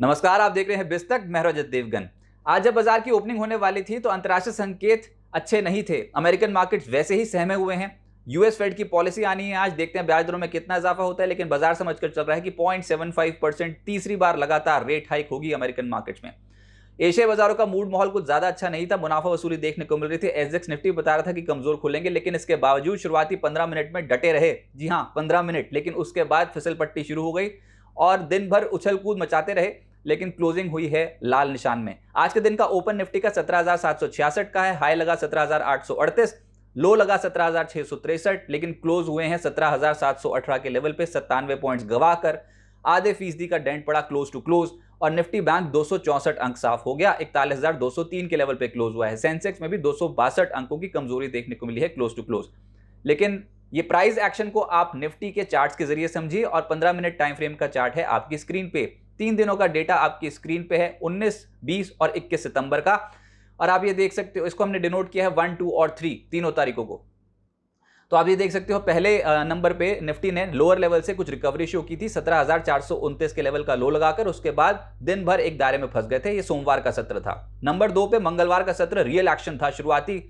नमस्कार, आप देख रहे हैं बिस्तक। मैं रजत देवगन। आज जब बाजार की ओपनिंग होने वाली थी तो अंतर्राष्ट्रीय संकेत अच्छे नहीं थे। अमेरिकन मार्केट्स वैसे ही सहमे हुए हैं। यूएस फेड की पॉलिसी आनी है आज, देखते हैं ब्याज दरों में कितना इजाफा होता है, लेकिन बाजार समझकर चल रहा है कि 0.75% तीसरी बार लगातार रेट हाइक होगी अमेरिकन मार्केट्स में। एशियाई बाजारों का मूड माहौल कुछ ज्यादा अच्छा नहीं था। मुनाफा वसूली देखने को मिल रही थी। एसजेक्स निफ्टी बता रहा था कि कमजोर खुलेंगे, लेकिन इसके बावजूद शुरुआती 15 मिनट में डटे रहे। जी हां, 15 मिनट, लेकिन उसके बाद फिसल पट्टी शुरू हो गई और दिन भर उछल कूद मचाते रहे, लेकिन क्लोजिंग हुई है लाल निशान में। आज के दिन का ओपन निफ्टी का 17,766 का है, हाई लगा 17,838, लो लगा 17,663, लेकिन क्लोज हुए हैं 17,718 के लेवल पे 97 पॉइंट्स गवाकर। आधे फीसदी का डेंट पड़ा क्लोज टू क्लोज और निफ्टी बैंक 264 अंक साफ हो गया, 41,203 के लेवल पे क्लोज हुआ है। सेंसेक्स में भी 262 अंकों की कमजोरी देखने को मिली है क्लोज टू क्लोज। लेकिन ये प्राइस एक्शन को आप निफ्टी के चार्ट्स के जरिए समझिए और 15 मिनट टाइम फ्रेम का चार्ट है आपकी स्क्रीन पे। 3 दिनों का डेटा आपकी स्क्रीन पे है, 19, 20 और 21 सितंबर का। और आप ये देख सकते हो, इसको हमने डिनोट किया है 1, 2 और 3 तीनों तारीखों को। तो आप ये देख सकते हो, पहले नंबर पे निफ्टी ने लोअर लेवल से कुछ रिकवरी शो की थी 17,429 के लेवल का लो लगाकर। उसके बाद दिन भर एक दायरे में फंस गए थे। ये सोमवार का सत्र था। नंबर 2 पे मंगलवार का सत्र रियल एक्शन था। शुरुआती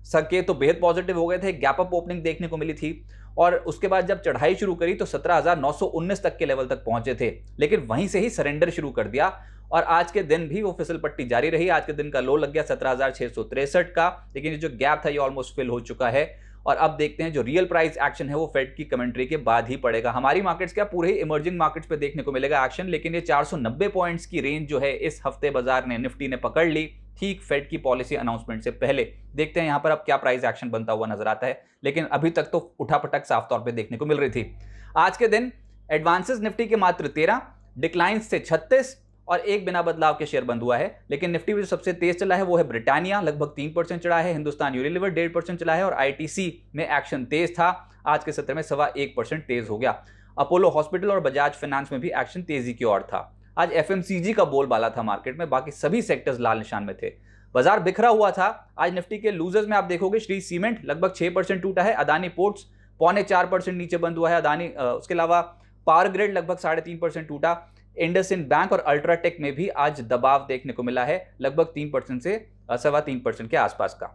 संकेत तो बेहद पॉजिटिव हो गए थे, गैप अप ओपनिंग देखने को मिली थी और उसके बाद जब चढ़ाई शुरू करी तो 17,919 तक के लेवल तक पहुंचे थे, लेकिन वहीं से ही सरेंडर शुरू कर दिया और आज के दिन भी वो फिसल पट्टी जारी रही। आज के दिन का लो लग गया 17,663 का, लेकिन ये जो गैप था ये ऑलमोस्ट फिल हो चुका है। और अब देखते हैं जो रियल प्राइस एक्शन है वो फेड की कमेंट्री के बाद ही पड़ेगा। हमारी मार्केट्स क्या, पूरे ही इमर्जिंग मार्केट्स पे देखने को मिलेगा एक्शन, लेकिन ये 490 पॉइंट्स की रेंज जो है इस हफ्ते बाजार ने निफ्टी ने पकड़ ली, ठीक फेड की पॉलिसी अनाउंसमेंट से पहले। देखते हैं यहां पर अब क्या प्राइस एक्शन बनता हुआ नजर आता है, लेकिन अभी तक तो उठापटक साफ तौर पे देखने को मिल रही थी। आज के दिन एडवांसेस निफ्टी के मात्र 13, डिक्लाइंस से 36 और एक बिना बदलाव के शेयर बंद हुआ है। लेकिन निफ्टी में जो सबसे तेज चला है वो है ब्रिटानिया, लगभग 3% चढ़ा है। हिंदुस्तान यूनिलीवर 1.5% चला है और आईटीसी में एक्शन तेज था। आज के सत्र में 1.25% तेज हो गया। अपोलो हॉस्पिटल और बजाज फाइनेंस में भी एक्शन तेजी की ओर था। आज एफएमसीजी का बोलबाला था मार्केट में, बाकी सभी सेक्टर्स लाल निशान में थे। बाजार बिखरा हुआ था। आज निफ्टी के लूजर्स में आप देखोगे श्री सीमेंट लगभग 6% टूटा है। अदानी पोर्ट्स 0.25% नीचे बंद हुआ है। अदानी उसके अलावा पावर ग्रिड लगभग 3.5% टूटा। इंडसइंड बैंक और अल्ट्राटेक में भी आज दबाव देखने को मिला है, लगभग 3% से 3.25% के आसपास का।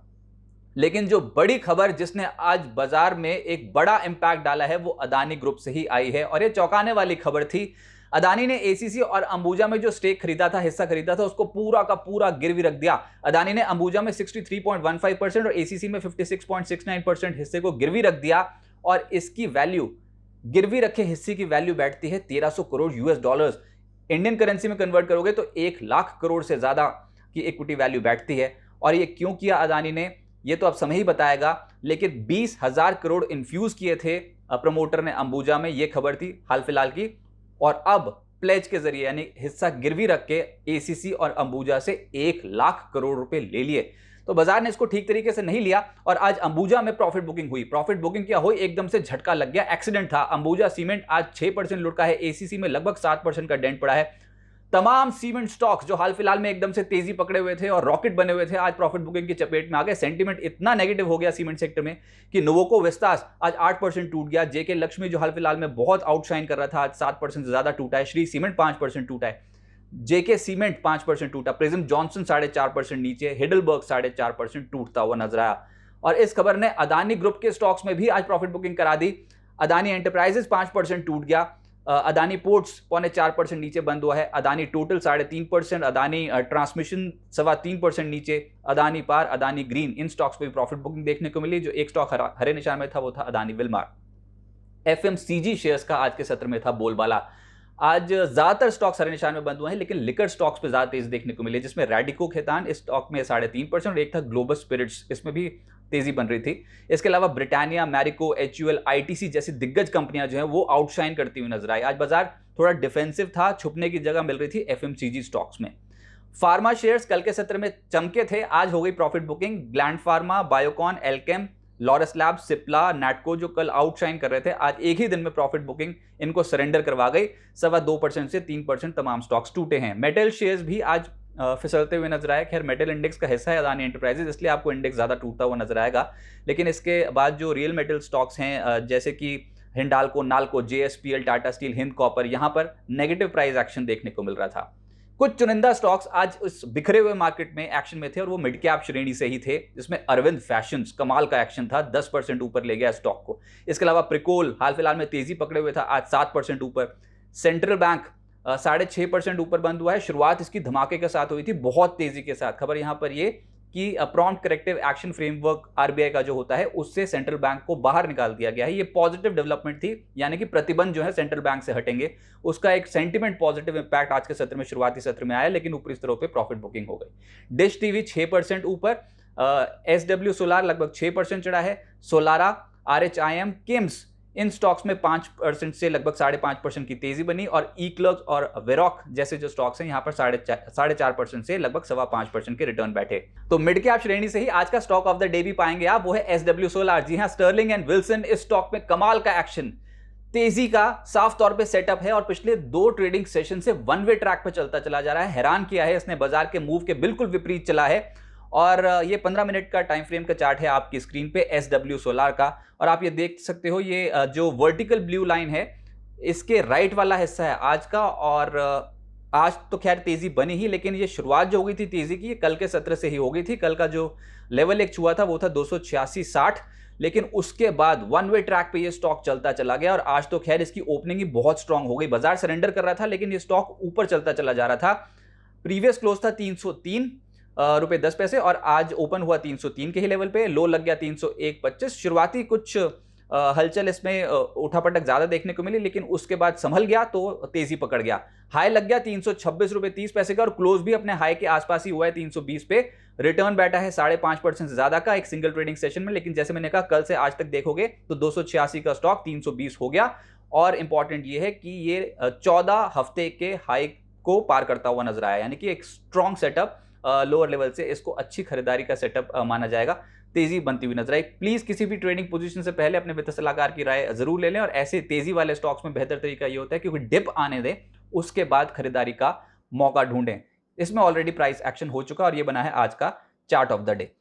लेकिन जो बड़ी खबर जिसने आज बाजार में एक बड़ा इंपैक्ट डाला है वो अदानी ग्रुप से ही आई है और ये चौंकाने वाली खबर थी। अदानी ने एसीसी और अंबुजा में जो स्टेक खरीदा था, हिस्सा खरीदा था, उसको पूरा का पूरा गिरवी रख दिया। अदानी ने अंबुजा में 63.15% और एसीसी में 56.69% हिस्से को गिरवी रख दिया और इसकी वैल्यू, गिरवी रखे हिस्से की वैल्यू बैठती है 1300 crore US dollars. Indian currency में कन्वर्ट करोगे तो 1 लाख करोड़ से ज्यादा की इक्विटी वैल्यू बैठती है। और ये क्यों किया अदानी ने, ये तो अब समय ही बताएगा, लेकिन 20,000 करोड़ इन्फ्यूज किए थे प्रमोटर ने अंबुजा में, ये खबर थी हाल फिलहाल की। और अब प्लेज के जरिए यानी हिस्सा गिरवी रख के एसीसी और अंबुजा से 1 लाख करोड़ रुपए ले लिए। तो बाजार ने इसको ठीक तरीके से नहीं लिया और आज अंबुजा में प्रॉफिट बुकिंग हुई। प्रॉफिट बुकिंग क्या हुई, एकदम से झटका लग गया, एक्सीडेंट था। अंबुजा सीमेंट आज 6% लुढ़का है, एसीसी में लगभग 7% का डेंट पड़ा है। तमाम सीमेंट स्टॉक्स जो हाल फिलहाल में एकदम से तेजी पकड़े हुए थे और रॉकेट बने हुए थे, आज प्रॉफिट बुकिंग की चपेट में आ गए। सेंटीमेंट इतना नेगेटिव हो गया सीमेंट सेक्टर में कि नोवोको विस्तास आज 8% टूट गया। जेके लक्ष्मी जो हाल फिलहाल में बहुत आउटशाइन कर रहा था, आज 7% से ज्यादा टूटा है। श्री सीमेंट 5% टूटा है। जेके सीमेंट 5% टूटा। प्रिज्म जॉनसन 4.5% नीचे। हिडलबर्ग 4.5% टूटता हुआ नजर आया। और इस खबर ने अदानी ग्रुप के स्टॉक्स में भी आज प्रॉफिट बुकिंग करा दी। अदानी एंटरप्राइजेस 5% टूट गया। अदानी पोर्ट्स 0.25% नीचे बंद हुआ है। अदानी टोटल 3.5%, अदानी ट्रांसमिशन 3.25% नीचे, अदानी पार, अदानी ग्रीन, इन स्टॉक्स पे भी प्रॉफिट बुकिंग देखने को मिली। जो एक स्टॉक हरे निशान में था वो था अदानी विलमार। एफएमसीजी शेयर्स का आज के सत्र में था बोलबाला। आज ज्यादातर स्टॉक्स हरे निशान में बंद हुए हैं, लेकिन लिकर स्टॉक्स पे ज्यादा तेजी देखने को मिली, जिसमें रैडिको खेतान इस स्टॉक में 3.5% और एक था ग्लोबल स्पिरिट्स, इसमें भी तेजी बन रही थी। इसके अलावा ब्रिटानिया, मैरिको, एचयूएल, आईटीसी जैसी दिग्गज कंपनियां जो हैं वो आउटशाइन करती हुई नजर आई। आज बाजार थोड़ा डिफेंसिव था, छुपने की जगह मिल रही थी एफएमसीजी स्टॉक्स में। फार्मा शेयर्स कल के सत्र में चमके थे, आज हो गई profit booking. Gland pharma, Biocon, Alkem, Laurus lab, Cipla, Natco जो कल आउटशाइन कर रहे थे, आज एक ही दिन में प्रॉफिट बुकिंग इनको सरेंडर करवा गई। 2.25% से 3% तमाम स्टॉक्स टूटे हैं। मेटल शेयर्स भी आज फिसलते हुए नजर आए। खैर मेटल इंडेक्स का हिस्सा है अदानी एंटरप्राइजेज, इसलिए आपको इंडेक्स ज्यादा टूटता हुआ नजर आएगा। लेकिन इसके बाद जो रियल मेटल स्टॉक्स हैं जैसे कि Hindalco, NALCO, JSPL, Tata steel, Hind copper, यहां पर नेगेटिव प्राइस एक्शन देखने को मिल रहा था। कुछ चुनिंदा स्टॉक्स आज उस बिखरे हुए मार्केट में एक्शन में थे और वो मिड कैप श्रेणी से ही थे, जिसमें अरविंद फैशंस कमाल का एक्शन था, 10% ऊपर ले गया स्टॉक को। इसके अलावा प्रिकोल हाल फिलहाल में तेजी पकड़े हुए था, आज 7% ऊपर। सेंट्रल बैंक 6.5% ऊपर बंद हुआ है। शुरुआत इसकी धमाके के साथ हुई थी, बहुत तेजी के साथ। खबर यहां पर ये कि prompt corrective action framework RBI का जो होता है उससे सेंट्रल बैंक को बाहर निकाल दिया गया है। ये पॉजिटिव डेवलपमेंट थी, यानी कि प्रतिबंध जो है सेंट्रल बैंक से हटेंगे, उसका एक सेंटीमेंट पॉजिटिव इंपैक्ट आज के सत्र में, शुरुआती सत्र में आया, लेकिन ऊपरी स्तरों पे प्रॉफिट बुकिंग हो गई। डिश टीवी 6% ऊपर, एसडब्ल्यू सोलार लगभग 6% चढ़ा है। सोलारा, आरएचआईएम, किम्स, इन स्टॉक्स में 5% से लगभग 5.5% की तेजी बनी और इक्लर्क्स और वेरॉक जैसे जो स्टॉक्स हैं यहां पर 4.5% से लगभग 5.25% के रिटर्न बैठे। तो मिड कैप श्रेणी से ही आज का स्टॉक ऑफ द डे भी पाएंगे आप, वो है एसडब्ल्यू सोलार। जी हां, स्टर्लिंग एंड विल्सन इस स्टॉक में कमाल का एक्शन, तेजी का साफ तौर पे सेटअप है और पिछले 2 ट्रेडिंग सेशन से वन वे ट्रैक पे चलता चला जा रहा है। हैरान किया है इसने, बाजार के मूव के बिल्कुल विपरीत चला है। और ये 15 मिनट का टाइम फ्रेम का चार्ट है आपकी स्क्रीन पे एसडब्ल्यू सोलार का, और आप ये देख सकते हो, ये जो वर्टिकल ब्लू लाइन है इसके राइट वाला हिस्सा है आज का। और आज तो खैर तेजी बनी ही, लेकिन ये शुरुआत जो हो गई थी तेजी की, कल के सत्र से ही हो गई थी। कल का जो लेवल एक छुआ था वो था 286.60, लेकिन उसके बाद वन वे ट्रैक पे ये स्टॉक चलता चला गया और आज तो खैर इसकी ओपनिंग ही बहुत स्ट्रांग हो गई। बाजार सरेंडर कर रहा था, लेकिन ये स्टॉक ऊपर चलता चला जा रहा था। प्रीवियस क्लोज था 303 रुपए 10 पैसे और आज ओपन हुआ 303 के ही लेवल पे, लो लग गया 301.25। शुरुआती कुछ हलचल इसमें उठापटक ज्यादा देखने को मिली, लेकिन उसके बाद संभल गया तो तेजी पकड़ गया। हाई लग गया 326 रुपए 30 पैसे का और क्लोज भी अपने हाई के आसपास ही हुआ है 320 पे। रिटर्न बैठा है 5.5% से ज्यादा का एक सिंगल ट्रेडिंग सेशन में, लेकिन जैसे मैंने कहा कल से आज तक देखोगे तो 286 का स्टॉक 320 हो गया। और इंपॉर्टेंट ये है कि ये 14 हफ्ते के हाई को पार करता हुआ नजर आया, यानी कि एक स्ट्रॉन्ग सेटअप लोअर लेवल से, इसको अच्छी खरीदारी का सेटअप माना जाएगा। तेजी बनती हुई नजर आई। प्लीज किसी भी ट्रेडिंग पोजीशन से पहले अपने वित्त सलाहकार की राय जरूर ले लें, और ऐसे तेजी वाले स्टॉक्स में बेहतर तरीका ये होता है क्योंकि डिप आने दें, उसके बाद खरीदारी का मौका ढूंढें। इसमें ऑलरेडी प्राइस एक्शन हो चुका और ये बना है आज का चार्ट ऑफ द डे।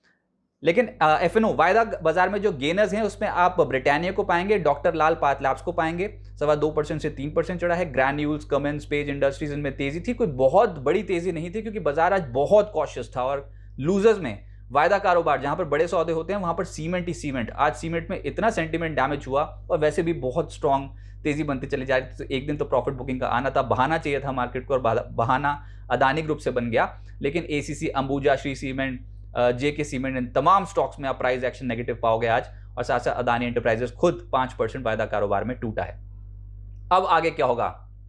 लेकिन एफएनओ वायदा बाजार में जो गेनर्स हैं उसमें आप ब्रिटानिया को पाएंगे, डॉक्टर लाल पाथलैब्स को पाएंगे, 2.25% से 3% चढ़ा है। ग्रैन्यूल्स, कमेंस, पेज इंडस्ट्रीज, इनमें तेजी थी, कोई बहुत बड़ी तेजी नहीं थी क्योंकि बाजार आज बहुत कॉशियस था। और लूजर्स में वायदा कारोबार जहां पर बड़े सौदे होते हैं वहां पर सीमेंट ही सीमेंट, आज सीमेंट में इतना सेंटीमेंट डैमेज हुआ और वैसे भी बहुत स्ट्रांग तेजी बनती चली जा रही थी। तो एक दिन तो प्रॉफिट बुकिंग का आना था, बहाना चाहिए था मार्केट को, और बहाना अदानी ग्रुप से बन गया। लेकिन एसीसी, अंबुजा, श्री सीमेंट, जेके सीमेंट, इन तमाम स्टॉक्स में आप प्राइस एक्शन नेगेटिव पाओगे आज। और साथ साथ अदानी एंटरप्राइजेस खुद 5% वायदा कारोबार में टूटा है। अब आगे क्या होगा?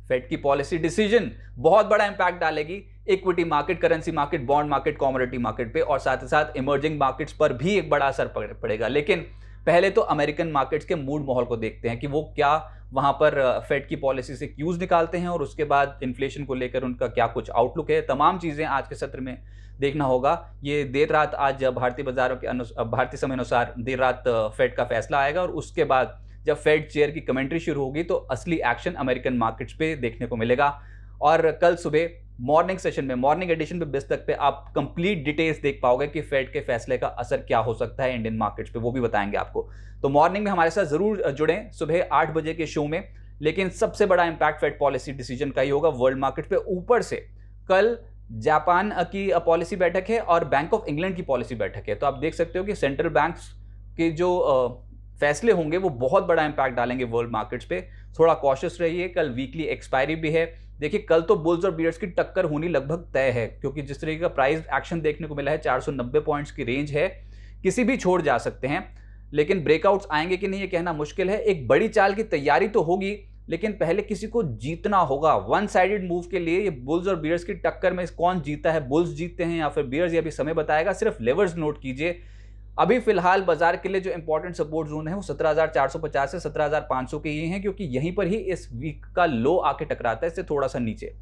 फेड की पॉलिसी डिसीजन बहुत बड़ा इंपैक्ट डालेगी equity market, currency market, bond market, commodity market पे, और साथ ही साथ इमर्जिंग मार्केट्स पर भी एक बड़ा असर पड़ेगा। लेकिन पहले तो अमेरिकन मार्केट्स के मूड माहौल को देखते हैं कि वो क्या वहां पर फेड की पॉलिसी से क्यूज निकालते हैं, और उसके बाद इन्फ्लेशन को लेकर उनका क्या कुछ आउटलुक है। तमाम चीजें आज के सत्र में देखना होगा। ये देर रात आज भारतीय बाजारों के भारतीय समय अनुसार देर रात फेड का फैसला आएगा, और उसके बाद जब फेड चेयर की कमेंट्री शुरू होगी तो असली एक्शन अमेरिकन मार्केट्स पे देखने को मिलेगा। और कल सुबह मॉर्निंग सेशन में, मॉर्निंग एडिशन पे बिस्तक पे आप कंप्लीट डिटेल्स देख पाओगे कि फेड के फैसले का असर क्या हो सकता है इंडियन मार्केट्स पे, वो भी बताएंगे आपको। तो मॉर्निंग में हमारे साथ जरूर जुड़ें सुबह 8 बजे के शो में। लेकिन सबसे बड़ा इंपैक्ट फेड पॉलिसी डिसीजन का ही होगा वर्ल्ड मार्केट पे। ऊपर से कल जापान की पॉलिसी बैठक है और बैंक ऑफ इंग्लैंड की पॉलिसी बैठक है, तो आप देख सकते हो कि सेंट्रल बैंक्स के जो फैसले होंगे वो बहुत बड़ा इंपैक्ट डालेंगे वर्ल्ड मार्केट्स पे। थोड़ा कॉशियस रहिए। कल वीकली एक्सपायरी भी है। देखिए कल तो बुल्स और बियर्स की टक्कर होनी लगभग तय है, क्योंकि जिस तरीके का प्राइस एक्शन देखने को मिला है, 490 पॉइंट्स की रेंज है, किसी भी छोड़ जा सकते हैं। लेकिन ब्रेकआउट्स आएंगे कि नहीं ये कहना मुश्किल है। एक बड़ी चाल की तैयारी तो होगी, लेकिन पहले किसी को जीतना होगा। वन साइडेड मूव के लिए ये बुल्स और बियर्स की टक्कर में कौन जीता है, बुल्स जीतते हैं या फिर बियर्स, ये अभी समय बताएगा। सिर्फ लेवर्स नोट कीजिए। अभी फिलहाल बाजार के लिए जो इंपॉर्टेंट सपोर्ट जोन है वो 17,450 से 17,500 के ही हैं, क्योंकि यहीं पर ही इस वीक का लो आके टकराता है, इससे थोड़ा सा नीचे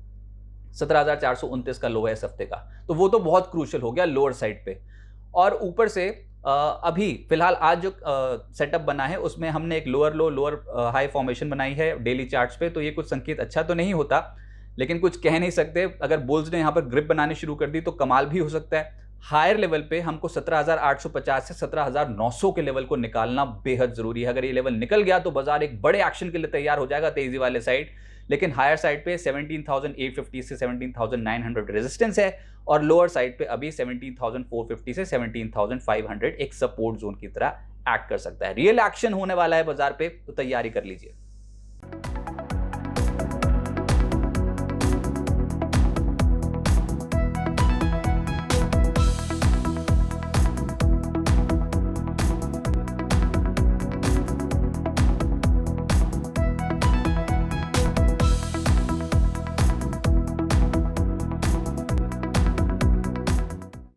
17,429 का लो है इस हफ्ते का, तो वो तो बहुत क्रूशियल हो गया लोअर साइड पे। और ऊपर से अभी फिलहाल आज जो सेटअप बना है उसमें हमने एक लोअर लो लोअर हाई फॉर्मेशन बनाई है डेली चार्ट्स पे, तो ये कुछ संकेत अच्छा तो नहीं होता, लेकिन कुछ कह नहीं सकते। अगर बुल्स ने यहाँ पर ग्रिप बनानी शुरू कर दी तो कमाल भी हो सकता है। हायर लेवल पे हमको 17,850 से 17,900 के लेवल को निकालना बेहद जरूरी है। अगर ये लेवल निकल गया तो बाजार एक बड़े एक्शन के लिए तैयार हो जाएगा तेजी वाले साइड, लेकिन हायर साइड पे 17,850 से 17,900 रेजिस्टेंस है और लोअर साइड पे अभी 17,450 से 17,500 एक सपोर्ट जोन की तरह एक्ट कर सकता है। रियल एक्शन होने वाला है बाजार पे, तो तैयारी कर लीजिए।